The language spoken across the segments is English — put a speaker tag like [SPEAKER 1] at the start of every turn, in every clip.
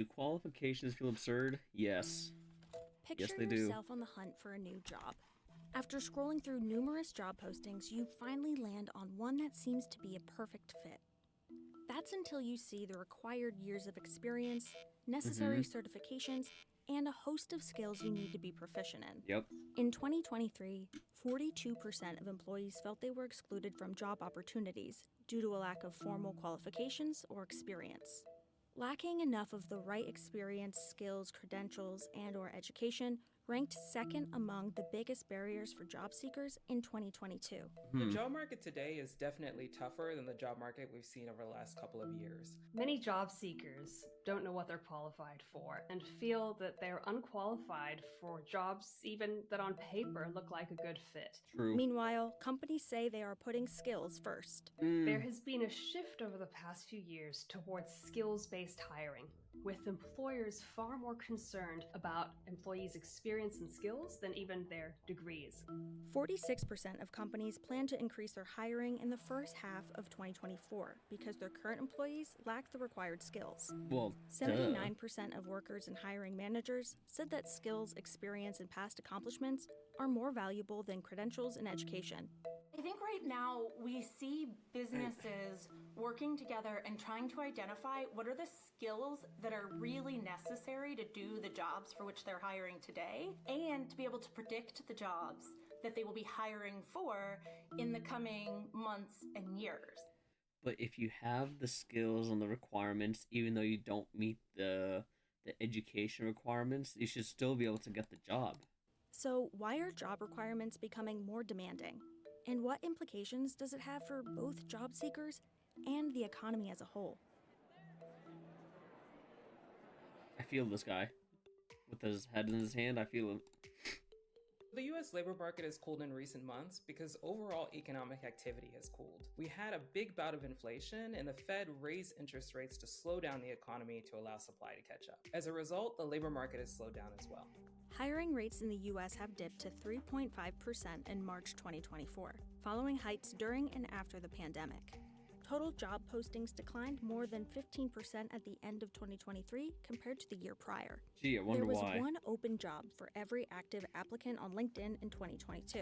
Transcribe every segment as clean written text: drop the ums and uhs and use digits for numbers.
[SPEAKER 1] Do qualifications feel absurd? Yes. Yes,
[SPEAKER 2] Picture
[SPEAKER 1] they do.
[SPEAKER 2] yourself on the hunt for a new job. After scrolling through numerous job postings, you finally land on one that seems to be a perfect fit. That's until you see the required years of experience, necessary certifications, and a host of skills you need to be proficient in.
[SPEAKER 1] Yep.
[SPEAKER 2] In 2023, 42% of employees felt they were excluded from job opportunities due to a lack of formal qualifications or experience. Lacking enough of the right experience, skills, credentials, and/or education ranked second among the biggest barriers for job seekers in 2022.
[SPEAKER 3] The job market today is definitely tougher than the job market we've seen over the last couple of years.
[SPEAKER 4] Many job seekers don't know what they're qualified for and feel that they're unqualified for jobs even that on paper look like a good fit.
[SPEAKER 1] True.
[SPEAKER 2] Meanwhile, companies say they are putting skills first.
[SPEAKER 4] There has been a shift over the past few years towards skills-based hiring, with employers far more concerned about employees' experience and skills than even their degrees.
[SPEAKER 2] 46% of companies plan to increase their hiring in the first half of 2024 because their current employees lack the required skills.
[SPEAKER 1] Well,
[SPEAKER 2] 79% of workers and hiring managers said that skills, experience, and past accomplishments are more valuable than credentials and education.
[SPEAKER 5] I think right now we see businesses working together and trying to identify what are the skills that are really necessary to do the jobs for which they're hiring today, and to be able to predict the jobs that they will be hiring for in the coming months and years.
[SPEAKER 1] But if you have the skills and the requirements, even though you don't meet the education requirements, you should still be able to get the job.
[SPEAKER 2] So why are job requirements becoming more demanding? And what implications does it have for both job seekers and the economy as a whole?
[SPEAKER 1] I feel this guy. With his head in his hand, I feel him.
[SPEAKER 3] The US labor market has cooled in recent months because overall economic activity has cooled. We had a big bout of inflation, and the Fed raised interest rates to slow down the economy to allow supply to catch up. As a result, the labor market has slowed down as well.
[SPEAKER 2] Hiring rates in the U.S. have dipped to 3.5% in March 2024, following heights during and after the pandemic. Total job postings declined more than 15% at the end of 2023 compared to the year prior.
[SPEAKER 1] Gee, I wonder
[SPEAKER 2] There was
[SPEAKER 1] why.
[SPEAKER 2] one open job for every active applicant on LinkedIn in 2022.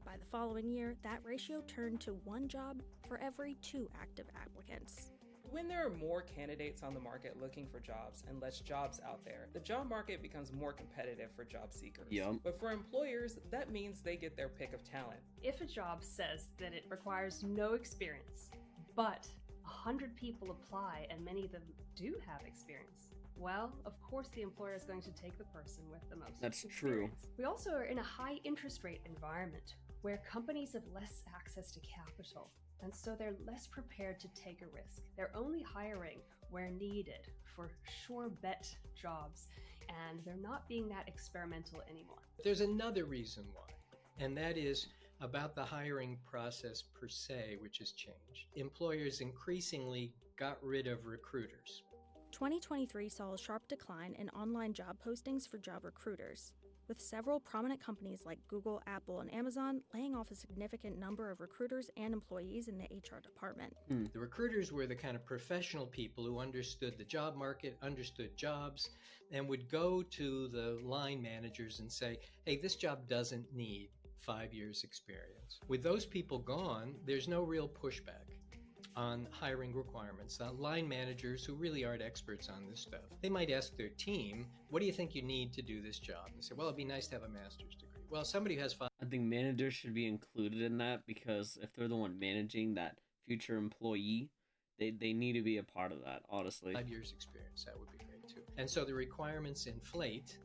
[SPEAKER 2] By the following year, that ratio turned to one job for every 2 active applicants.
[SPEAKER 3] When there are more candidates on the market looking for jobs and less jobs out there, the job market becomes more competitive for job seekers.
[SPEAKER 1] Yep.
[SPEAKER 3] But for employers, that means they get their pick of talent.
[SPEAKER 4] If a job says that it requires no experience, but 100 people apply and many of them do have experience, well, of course the employer is going to take the person with the most
[SPEAKER 1] That's
[SPEAKER 4] experience. We also are in a high interest rate environment where companies have less access to capital, and so they're less prepared to take a risk. They're only hiring where needed for sure bet jobs, and they're not being that experimental anymore.
[SPEAKER 6] There's another reason why, and that is about the hiring process per se, which has changed. Employers increasingly got rid of recruiters.
[SPEAKER 2] 2023 saw a sharp decline in online job postings for job recruiters, with several prominent companies like Google, Apple, and Amazon laying off a significant number of recruiters and employees in the HR department.
[SPEAKER 6] The recruiters were the kind of professional people who understood the job market, understood jobs, and would go to the line managers and say, hey, this job doesn't need 5 years experience. With those people gone, there's no real pushback on hiring requirements. Line managers who really aren't experts on this stuff, they might ask their team, what do you think you need to do this job? And they say, well, it'd be nice to have a master's degree. Well, somebody who has
[SPEAKER 1] I think managers should be included in that, because if they're the one managing that future employee, they need to be a part of that, honestly.
[SPEAKER 6] 5 years experience, that would be great too. And so the requirements inflate,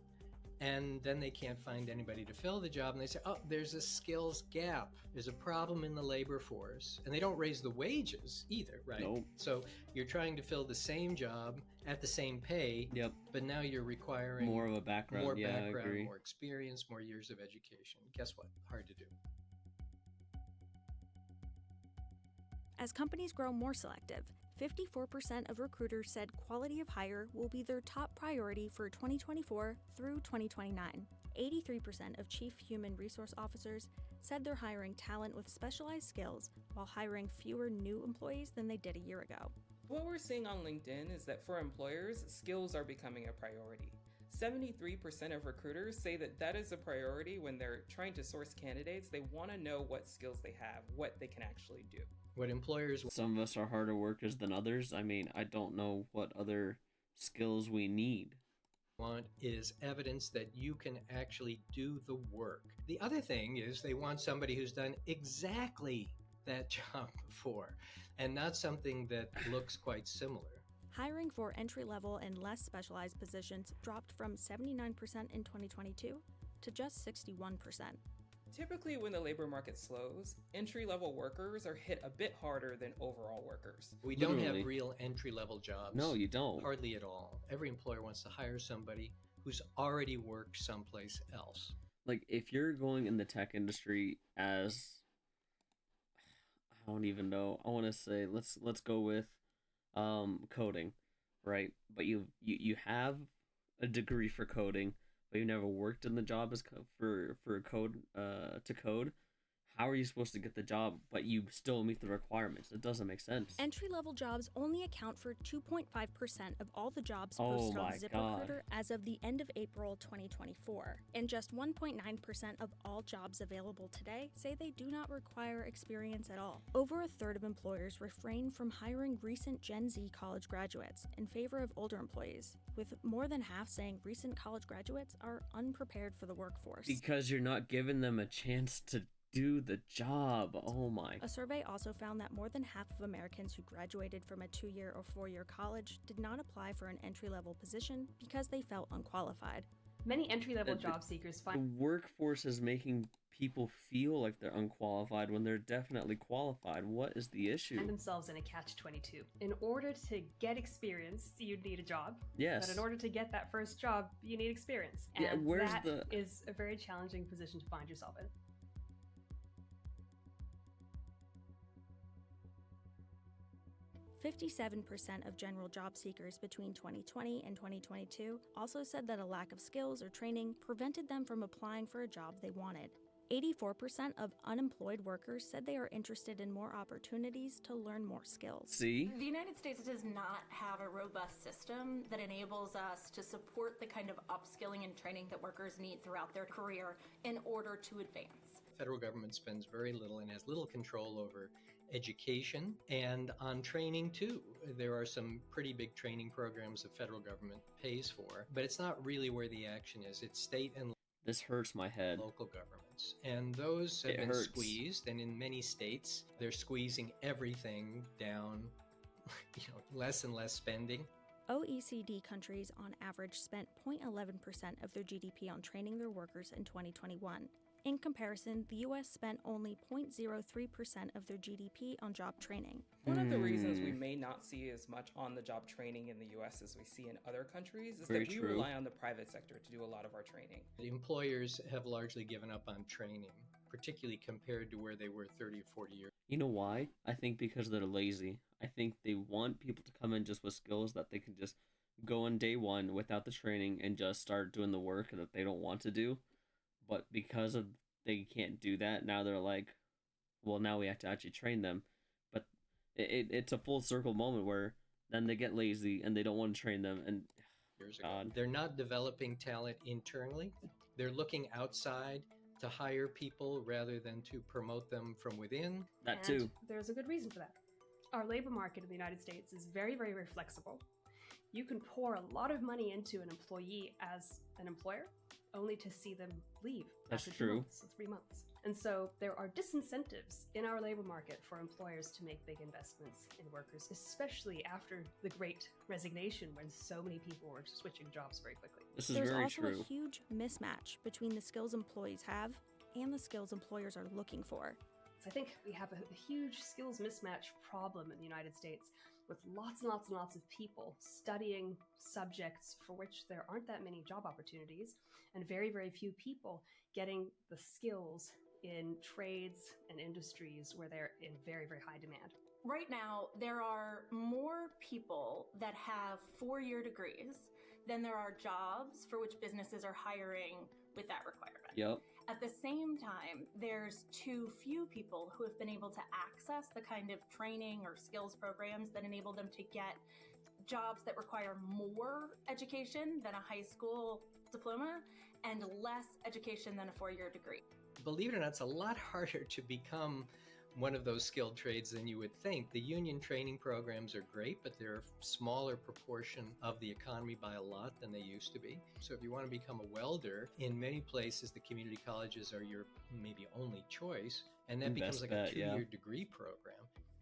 [SPEAKER 6] and then they can't find anybody to fill the job, and they say, oh, there's a skills gap. There's a problem in the labor force. And they don't raise the wages either, right?
[SPEAKER 1] Nope.
[SPEAKER 6] So you're trying to fill the same job at the same pay,
[SPEAKER 1] Yep.
[SPEAKER 6] but now you're requiring
[SPEAKER 1] More of a background.
[SPEAKER 6] more
[SPEAKER 1] Yeah, I
[SPEAKER 6] background,
[SPEAKER 1] agree.
[SPEAKER 6] more experience, more years of education. Guess what? Hard to do.
[SPEAKER 2] As companies grow more selective, 54% of recruiters said quality of hire will be their top priority for 2024 through 2029. 83% of chief human resource officers said they're hiring talent with specialized skills while hiring fewer new employees than they did a year ago.
[SPEAKER 3] What we're seeing on LinkedIn is that for employers, skills are becoming a priority. 73% of recruiters say that that is a priority when they're trying to source candidates. They want to know what skills they have, what they can actually do.
[SPEAKER 6] What employers
[SPEAKER 1] Some of us are harder workers than others. I mean, I don't know what other skills we need.
[SPEAKER 6] want is evidence that you can actually do the work. The other thing is they want somebody who's done exactly that job before, and not something that looks quite similar.
[SPEAKER 2] Hiring for entry-level and less specialized positions dropped from 79% in 2022 to just 61%.
[SPEAKER 3] Typically, when the labor market slows, entry-level workers are hit a bit harder than overall workers.
[SPEAKER 6] We don't
[SPEAKER 1] Literally.
[SPEAKER 6] have real entry-level jobs.
[SPEAKER 1] No, you don't.
[SPEAKER 6] Hardly at all. Every employer wants to hire somebody who's already worked someplace else.
[SPEAKER 1] Like, if you're going in the tech industry as, I don't even know, I want to say, let's go with coding, right? But you have a degree for coding, but you never worked in the job as for code to code. How are you supposed to get the job, but you still meet the requirements? It doesn't make sense.
[SPEAKER 2] Entry-level jobs only account for 2.5% of all the jobs
[SPEAKER 1] Oh
[SPEAKER 2] posted
[SPEAKER 1] my
[SPEAKER 2] on ZipRecruiter
[SPEAKER 1] God.
[SPEAKER 2] as of the end of April 2024, and just 1.9% of all jobs available today say they do not require experience at all. Over a third of employers refrain from hiring recent Gen Z college graduates in favor of older employees, with more than half saying recent college graduates are unprepared for the workforce.
[SPEAKER 1] Because you're not giving them a chance to do the job. Oh my.
[SPEAKER 2] A survey also found that more than half of Americans who graduated from a 2-year or 4-year college did not apply for an entry-level position because they felt unqualified.
[SPEAKER 4] Many entry-level
[SPEAKER 1] The-
[SPEAKER 4] job seekers
[SPEAKER 1] The
[SPEAKER 4] find
[SPEAKER 1] workforce is making people feel like they're unqualified when they're definitely qualified. What is the issue?
[SPEAKER 4] themselves in a catch-22. In order to get experience, you need a job.
[SPEAKER 1] Yes.
[SPEAKER 4] But in order to get that first job, you need experience.
[SPEAKER 1] Yeah,
[SPEAKER 4] And
[SPEAKER 1] where's
[SPEAKER 4] that
[SPEAKER 1] the-
[SPEAKER 4] is a very challenging position to find yourself in.
[SPEAKER 2] "57% of general job seekers between 2020 and 2022 also said that a lack of skills or training prevented them from applying for a job they wanted. 84% of unemployed workers said they are interested in more opportunities to learn more skills.
[SPEAKER 1] See?
[SPEAKER 5] The United States does not have a robust system that enables us to support the kind of upskilling and training that workers need throughout their career in order to advance.
[SPEAKER 6] The federal government spends very little and has little control over education and on training too. There are some pretty big training programs the federal government pays for, but it's not really where the action is. It's state and
[SPEAKER 1] This hurts my head.
[SPEAKER 6] local governments. And those have
[SPEAKER 1] It
[SPEAKER 6] been
[SPEAKER 1] hurts.
[SPEAKER 6] squeezed, and in many states, they're squeezing everything down, less and less spending.
[SPEAKER 2] OECD countries on average spent 0.11% of their GDP on training their workers in 2021. In comparison, the US spent only 0.03% of their GDP on job training.
[SPEAKER 3] One of the reasons
[SPEAKER 1] Hmm.
[SPEAKER 3] we may not see as much on-the-job training in the US as we see in other countries is
[SPEAKER 1] Very
[SPEAKER 3] that we
[SPEAKER 1] true.
[SPEAKER 3] rely on the private sector to do a lot of our training.
[SPEAKER 6] The employers have largely given up on training, particularly compared to where they were 30 or 40 years.
[SPEAKER 1] You know why? I think because they're lazy. I think they want people to come in just with skills that they can just go on day one without the training and just start doing the work that they don't want to do. But because of they can't do that, now they're like, well, now we have to actually train them. But it's a full circle moment where then they get lazy and they don't want to train them. And
[SPEAKER 6] Years ago.
[SPEAKER 1] God.
[SPEAKER 6] They're not developing talent internally. They're looking outside to hire people rather than to promote them from within.
[SPEAKER 1] that
[SPEAKER 4] And
[SPEAKER 1] too.
[SPEAKER 4] there's a good reason for that. Our labor market in the United States is very, very, very flexible. You can pour a lot of money into an employee as an employer, only to see them leave
[SPEAKER 1] That's
[SPEAKER 4] after
[SPEAKER 1] true.
[SPEAKER 4] 2 months, 3 months. And so there are disincentives in our labor market for employers to make big investments in workers, especially after the Great Resignation, when so many people were switching jobs very quickly.
[SPEAKER 1] This is
[SPEAKER 2] There's
[SPEAKER 1] very
[SPEAKER 2] also
[SPEAKER 1] true.
[SPEAKER 2] a huge mismatch between the skills employees have and the skills employers are looking for.
[SPEAKER 4] So I think we have a huge skills mismatch problem in the United States, with lots and lots and lots of people studying subjects for which there aren't that many job opportunities, and very, very few people getting the skills in trades and industries where they're in very, very high demand.
[SPEAKER 5] Right now, there are more people that have 4-year degrees than there are jobs for which businesses are hiring with that requirement.
[SPEAKER 1] Yep.
[SPEAKER 5] At the same time, there's too few people who have been able to access the kind of training or skills programs that enable them to get jobs that require more education than a high school diploma and less education than a 4-year degree.
[SPEAKER 6] Believe it or not, it's a lot harder to become one of those skilled trades than you would think. The union training programs are great, but they're a smaller proportion of the economy by a lot than they used to be. So if you want to become a welder, in many places the community colleges are your maybe only choice, and that becomes like a 2-year degree program.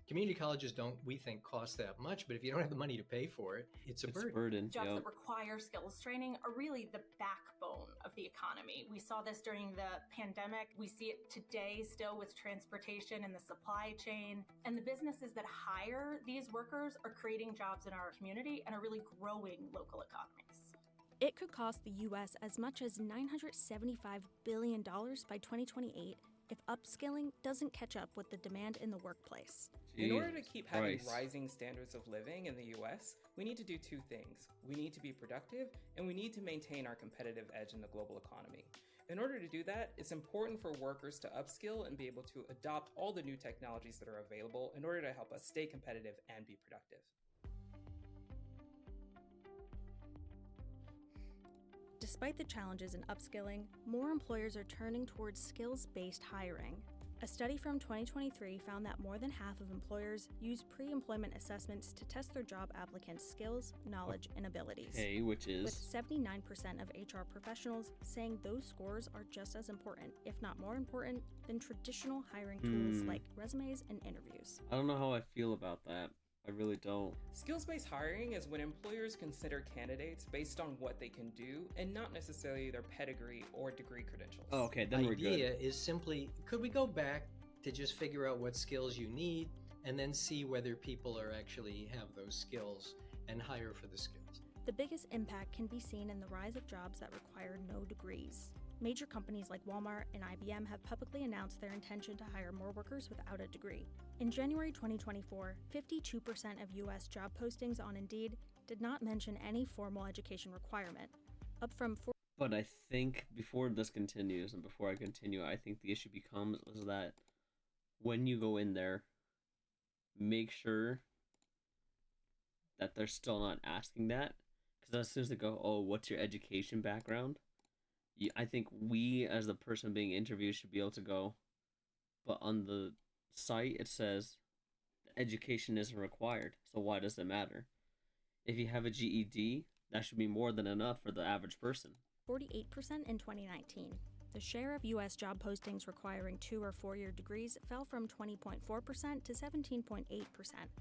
[SPEAKER 6] Community colleges don't, we think, cost that much, but if you don't have the money to pay for it, it's a burden.
[SPEAKER 5] Jobs that require skills training are really the backbone of the economy. We saw this during the pandemic. We see it today still with transportation and the supply chain. And the businesses that hire these workers are creating jobs in our community and are really growing local economies.
[SPEAKER 2] It could cost the U.S. as much as $975 billion by 2028 if upskilling doesn't catch up with the demand in the workplace.
[SPEAKER 3] In order to keep having rising standards of living in the US, we need to do two things. We need to be productive, and we need to maintain our competitive edge in the global economy. In order to do that, it's important for workers to upskill and be able to adopt all the new technologies that are available in order to help us stay competitive and be productive.
[SPEAKER 2] Despite the challenges in upskilling, more employers are turning towards skills-based hiring. A study from 2023 found that more than half of employers use pre-employment assessments to test their job applicants' skills, knowledge, and abilities.
[SPEAKER 1] Which is?
[SPEAKER 2] With 79% of HR professionals saying those scores are just as important, if not more important, than traditional hiring tools like resumes and interviews.
[SPEAKER 1] I don't know how I feel about that. I really don't.
[SPEAKER 3] Skills-based hiring is when employers consider candidates based on what they can do and not necessarily their pedigree or degree credentials.
[SPEAKER 1] Oh, okay, then we're good.
[SPEAKER 6] The idea is simply, could we go back to just figure out what skills you need and then see whether people are actually have those skills and hire for the skills?
[SPEAKER 2] The biggest impact can be seen in the rise of jobs that require no degrees. Major companies like Walmart and IBM have publicly announced their intention to hire more workers without a degree. In January 2024, 52% of U.S. job postings on Indeed did not mention any formal education requirement, up from
[SPEAKER 1] But I think before this continues, and before I continue, I think the issue becomes is that when you go in there, make sure that they're still not asking that. Because as soon as they go, oh, what's your education background? I think we, as the person being interviewed, should be able to go, but on the site it says education isn't required, so why does it matter? If you have a GED, that should be more than enough for the average person.
[SPEAKER 2] 48% in 2019. The share of U.S. job postings requiring 2- or 4-year degrees fell from 20.4% to 17.8%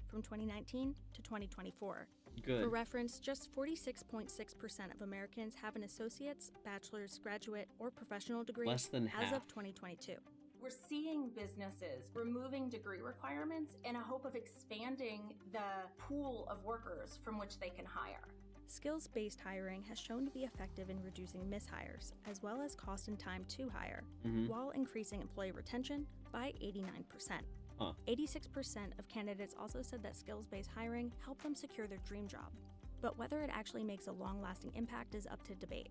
[SPEAKER 2] from 2019 to 2024.
[SPEAKER 1] Good.
[SPEAKER 2] For reference, just 46.6% of Americans have an associate's, bachelor's, graduate, or professional degree
[SPEAKER 1] Less than half.
[SPEAKER 2] as of 2022.
[SPEAKER 5] We're seeing businesses removing degree requirements in a hope of expanding the pool of workers from which they can hire.
[SPEAKER 2] Skills-based hiring has shown to be effective in reducing mishires, as well as cost and time to hire, while increasing employee retention by 89%. 86% of candidates also said that skills-based hiring helped them secure their dream job. But whether it actually makes a long-lasting impact is up to debate.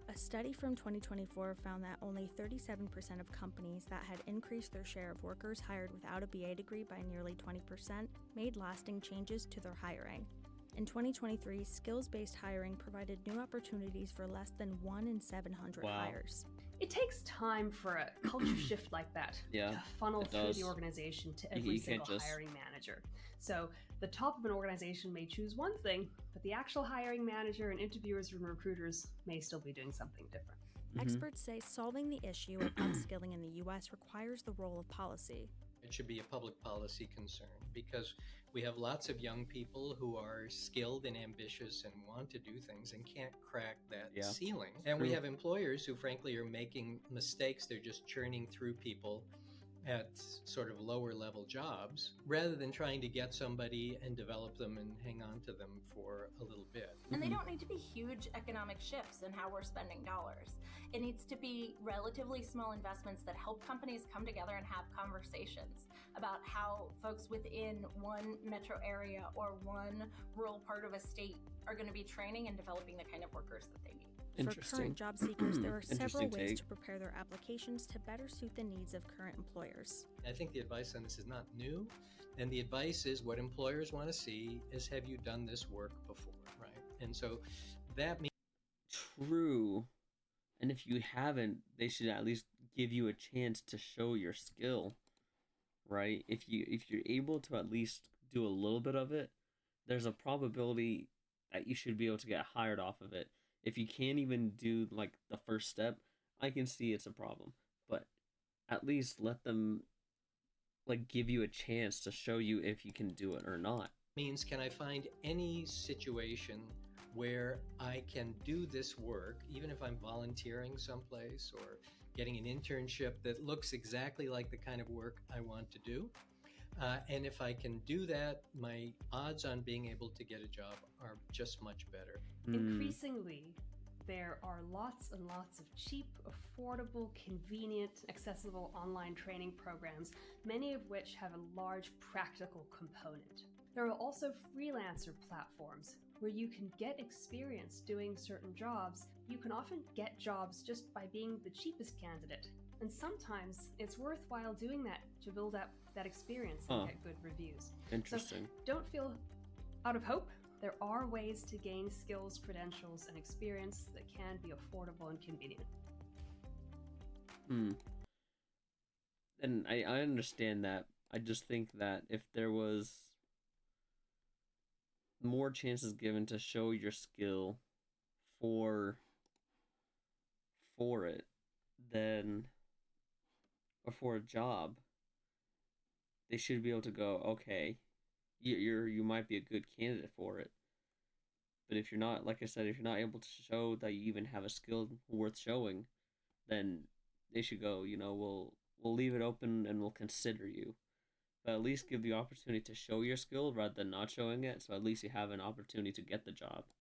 [SPEAKER 2] A study from 2024 found that only 37% of companies that had increased their share of workers hired without a BA degree by nearly 20% made lasting changes to their hiring. In 2023, skills-based hiring provided new opportunities for less than 1 in 700 hires.
[SPEAKER 4] It takes time for a culture shift like that to funnel through the organization to every single hiring manager. So the top of an organization may choose one thing, but the actual hiring manager and interviewers and recruiters may still be doing something different.
[SPEAKER 2] Experts say solving the issue of upskilling in the U.S. requires the role of policy.
[SPEAKER 6] It should be a public policy concern because we have lots of young people who are skilled and ambitious and want to do things and can't crack that ceiling. And we have employers who frankly are making mistakes. They're just churning through people at sort of lower level jobs rather than trying to get somebody and develop them and hang on to them for a little bit.
[SPEAKER 5] And they don't need to be huge economic shifts in how we're spending dollars. It needs to be relatively small investments that help companies come together and have conversations about how folks within one metro area or one rural part of a state are going to be training and developing the kind of workers that they need.
[SPEAKER 2] For
[SPEAKER 1] Interesting.
[SPEAKER 2] current job seekers, there are several
[SPEAKER 1] Interesting
[SPEAKER 2] ways
[SPEAKER 1] take.
[SPEAKER 2] to prepare their applications to better suit the needs of current employers.
[SPEAKER 6] I think the advice on this is not new. And the advice is what employers want to see is, have you done this work before, right? And so that means
[SPEAKER 1] True. And if you haven't, they should at least give you a chance to show your skill, right? If you're able to at least do a little bit of it, there's a probability that you should be able to get hired off of it. If you can't even do like the first step, I can see it's a problem. But at least let them like give you a chance to show you if you can do it or not.
[SPEAKER 6] means can I find any situation where I can do this work, even if I'm volunteering someplace or getting an internship that looks exactly like the kind of work I want to do? And if I can do that, my odds on being able to get a job are just much better.
[SPEAKER 4] Increasingly, there are lots and lots of cheap, affordable, convenient, accessible online training programs, many of which have a large practical component. There are also freelancer platforms where you can get experience doing certain jobs. You can often get jobs just by being the cheapest candidate. And sometimes it's worthwhile doing that to build up that experience and get good reviews.
[SPEAKER 1] Interesting.
[SPEAKER 4] So don't feel out of hope. There are ways to gain skills, credentials, and experience that can be affordable and convenient.
[SPEAKER 1] And I understand that. I just think that if there was more chances given to show your skill for it, then or for a job, they should be able to go, okay, you might be a good candidate for it. But if you're not, like I said, if you're not able to show that you even have a skill worth showing, then they should go, we'll leave it open and we'll consider you. But at least give the opportunity to show your skill rather than not showing it, so at least you have an opportunity to get the job.